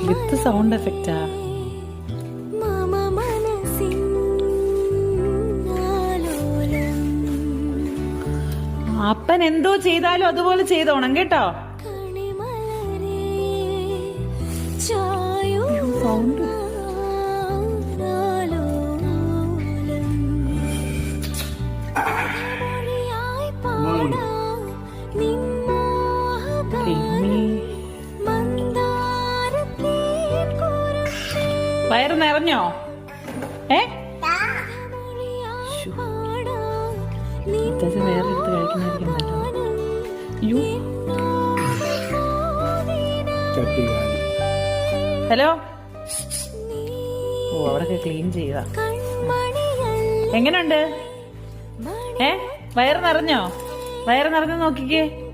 വിത്ത് sound എഫക്റ്റാ. അപ്പൻ എന്തോ ചെയ്താലും അതുപോലെ ചെയ്തോണം കേട്ടോ. സൗണ്ട് വയറ് നിറഞ്ഞോ? വേറെ എടുത്ത് കഴിക്കുന്നതായിരിക്കും നല്ലത്. ഹലോ. ഓ, അവിടൊക്കെ ക്ലീൻ ചെയ്യുക. എങ്ങനുണ്ട്? വയറ് നിറഞ്ഞോ? വയറ് നിറഞ്ഞു നോക്കിക്കേ.